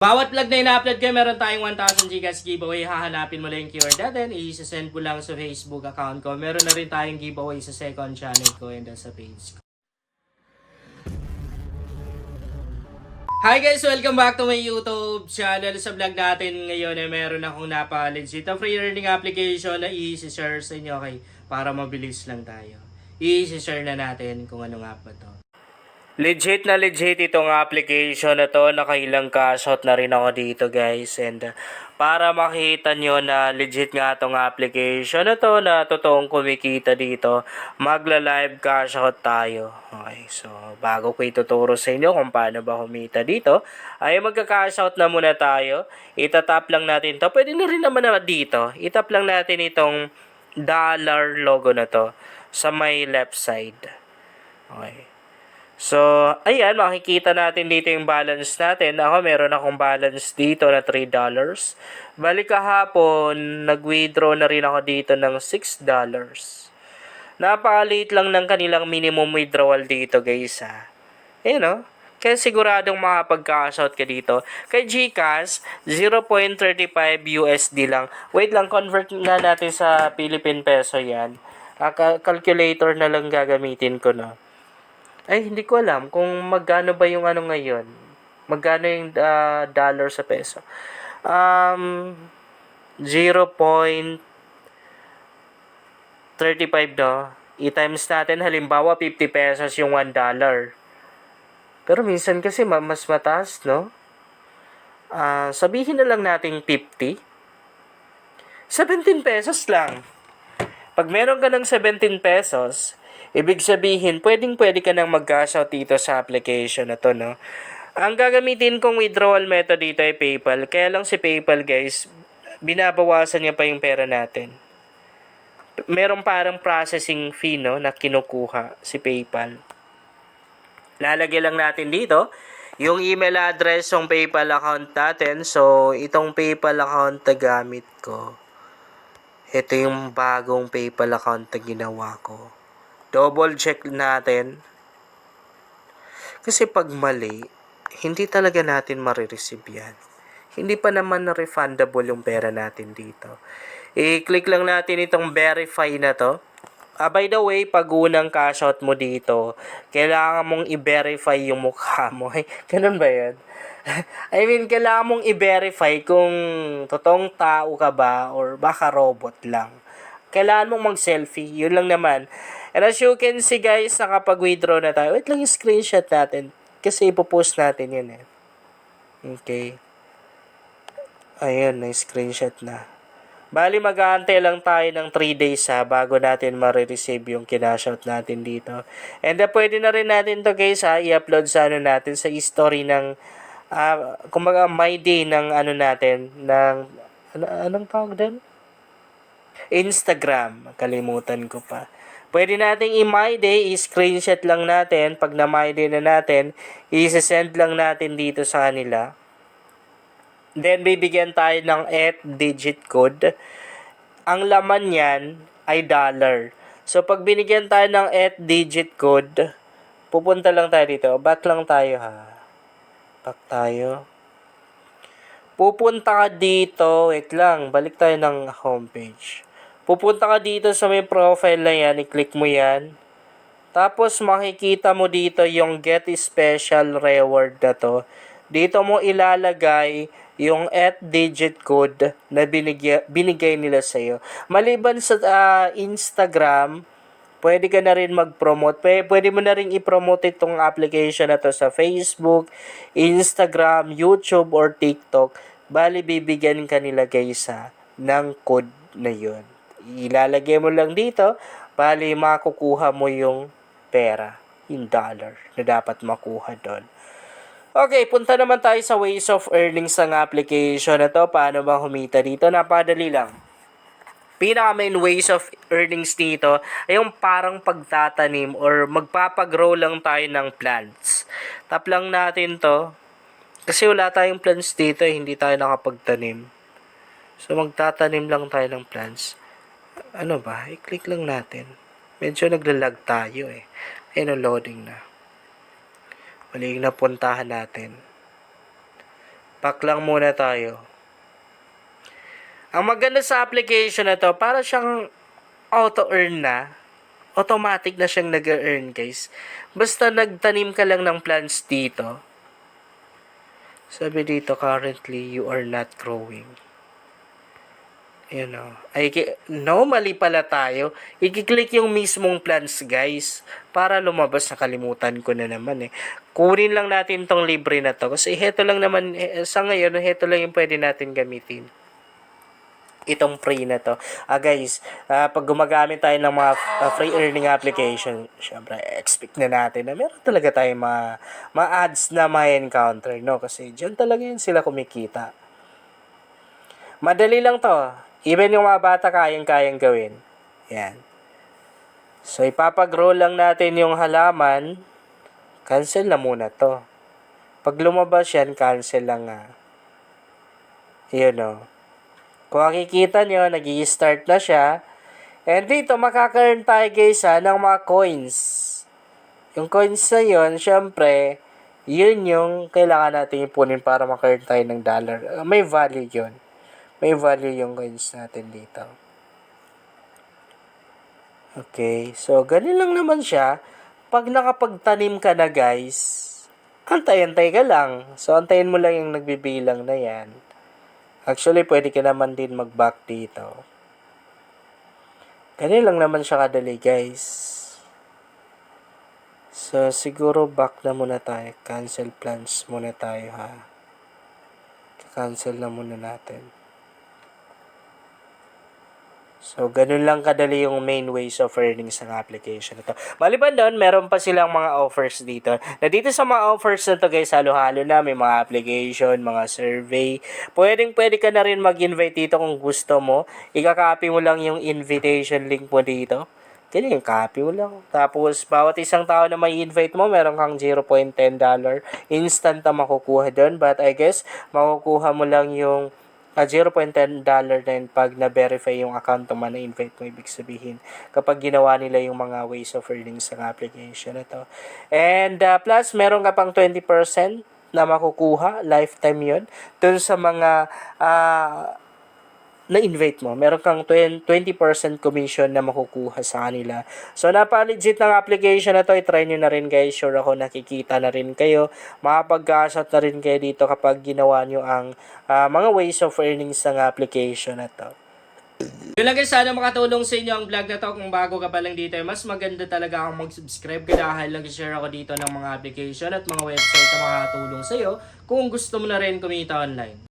Bawat vlog na ina-upload ko, meron tayong 1,000 Gcash giveaway. Hahanapin mo lang yung keyword natin. I-send ko lang sa Facebook account ko. Meron na rin tayong giveaway sa second channel ko and sa page ko. Hi guys! Welcome back to my YouTube channel. Sa vlog natin ngayon ay meron akong napaka-legit na free earning application na i-share sa inyo. Okay, para mabilis lang tayo. I-share na natin kung ano nga ba to. Legit na legit itong application na to. Nakailang cash out na rin ako dito guys. And para makita nyo na legit nga itong application na to, na totoong kumikita dito, magla-live cash out tayo. Okay, so bago ko ituturo sa inyo kung paano ba kumita dito, ay magka-cash out na muna tayo. Itatap lang natin to. Pwede na rin naman na dito. Itap lang natin itong dollar logo na to sa may left side. Okay. So, ayan, makikita natin dito yung balance natin. Ako, meron akong balance dito na $3. Balik kahapon, nag-withdraw na rin ako dito ng $6. Napakaliit lang ng kanilang minimum withdrawal dito, guys, ha. Ayan, no? Kaya siguradong makapag-cash out ka dito. Kay GCash, 0.35 USD lang. Wait lang, convert na natin sa Philippine Peso yan. Calculator na lang gagamitin ko, no? Ay, hindi ko alam kung magkano ba yung ano ngayon. Magkano yung dollar sa peso. 0.35 no? I-times natin, halimbawa 50 pesos yung $1. Pero minsan kasi mas mataas, no? Sabihin na lang natin 50. 17 pesos lang. Pag meron ka ng 17 pesos, ibig sabihin, pwede ka nang mag-cash out dito sa application na to, no? Ang gagamitin kong withdrawal method dito ay PayPal. Kaya lang si PayPal, guys, binabawasan niya pa yung pera natin. Merong parang processing fee, no, na kinukuha si PayPal. Lalagay lang natin dito yung email address ng PayPal account natin. So, itong PayPal account na gamit ko. Ito yung bagong PayPal account na ginawa ko. Double check natin. Kasi pag mali, hindi talaga natin marireceive yan. Hindi pa naman na-refundable yung pera natin dito. I-click lang natin itong verify na to. By the way, pag unang cash out mo dito, kailangan mong i-verify yung mukha mo. Ganun ba yan? I mean, kailangan mong i-verify kung totoong tao ka ba or baka robot lang. Kailangan mong mag-selfie. Yun lang naman. And as you can see guys, nakapag-withdraw na tayo. Wait lang yung screenshot natin. Kasi ipopost natin yun eh. Okay. Ayun, na-screenshot na. Bali, mag-aantay lang tayo ng 3 days bago natin ma-receive yung kinashout natin dito. And pwede na rin natin to guys i-upload sa ano natin, sa history ng, kumbaga my day ng ano natin, ng, anong tawag din? Instagram. Kalimutan ko pa. Pwede nating i-my day, i-screenshot lang natin. Pag na-my day na natin, i-send lang natin dito sa kanila. Then, bibigyan tayo ng 8-digit code. Ang laman yan ay dollar. So, pag binigyan tayo ng 8-digit code, pupunta lang tayo dito. Back lang tayo Back tayo. Pupunta ka dito. Wait lang. Balik tayo ng homepage. Pupunta ka dito sa may profile na yan. I-click mo yan. Tapos, makikita mo dito yung get special reward na to. Dito mo ilalagay yung 8-digit code na binigay nila sa'yo. Maliban sa Instagram, pwede ka na rin mag-promote. Pwede mo na rin i-promote itong application na to sa Facebook, Instagram, YouTube, or TikTok. Bali, bibigyan ka nila guys ng code na yun. Ilalagay mo lang dito, bali makukuha mo yung pera, yung dollar na dapat makuha doon. Okay, punta naman tayo sa ways of earnings ng application na to. Paano ba humita dito? Napadali lang. Pinaka-main ways of earnings dito ay yung parang pagtatanim or magpapagrow lang tayo ng plants. Tap lang natin to. Kasi wala tayong plants dito, hindi tayo nakapagtanim. So, magtatanim lang tayo ng plants. Ano ba? I-click lang natin. Medyo naglalag tayo eh. Ayun, loading na. Mali yung napuntahan natin. Back lang muna tayo. Ang maganda sa application na to, para siyang auto-earn na. Automatic na siyang nag-earn, guys. Basta nagtanim ka lang ng plants dito. Sabi dito, currently, you are not growing. Yun o. No, mali pala tayo. I-click yung mismong plants, guys. Para lumabas, nakalimutan ko na naman eh. Kunin lang natin tong libre na to. Kasi heto lang naman, sa ngayon, heto lang yung pwede natin gamitin. Itong free na to. Guys, pag gumagamit tayo ng mga free earning application, syempre, expect na natin na meron talaga tayong mga ads na may encounter, no? Kasi dyan talaga yun sila kumikita. Madali lang to. Even yung mga bata kayang-kayang gawin. Yan. So, ipapagrow lang natin yung halaman. Cancel na muna to. Pag lumabas yan, cancel lang nga. Yun o. Kung makikita nyo, nag-i-start na siya. And dito, makaka-earn tayo guys ng mga coins. Yung coins na yun, syempre, yun yung kailangan natin ipunin para maka-earn tayo ng dollar. May value yun. May value yung coins natin dito. Okay, so ganun lang naman siya. Pag nakapagtanim ka na guys, antay-antay ka lang. So antayin mo lang yung nagbibilang na yan. Actually, pwede ka naman din mag-back dito. Ganun lang naman siya kadali guys. So siguro back na muna tayo. Cancel plans muna tayo ha. Cancel na muna natin. So, ganun lang kadali yung main ways of earning sa application na to. Maliban doon, meron pa silang mga offers dito. Na dito sa mga offers na to guys, halo-halo na. May mga application, mga survey. Pwede ka na rin mag-invite dito kung gusto mo. Ika-copy mo lang yung invitation link mo dito. Ganyan, copy mo lang. Tapos, bawat isang tao na may invite mo, meron kang $0.10 instant na makukuha doon. But I guess, makukuha mo lang yung $0.10 na yun pag na-verify yung account mo na invite mo, ibig sabihin kapag ginawa nila yung mga ways of earning sa application na to. And plus, meron ka pang 20% na makukuha, lifetime yun, dun sa mga na-invite mo. Meron kang 20% commission na makukuha sa kanila. So, napaka-legit ng application na to. I-try nyo na rin guys. Sure ako nakikita na rin kayo. Makapag-gasot na rin kayo dito kapag ginawa nyo ang mga ways of earnings ng application na to. Yun lang guys, sana makatulong sa inyo ang vlog na to. Kung bago ka pa lang dito, mas maganda talaga akong mag-subscribe ka dahil nag-share ako dito ng mga application at mga website na makatulong sa iyo kung gusto mo na rin kumita online.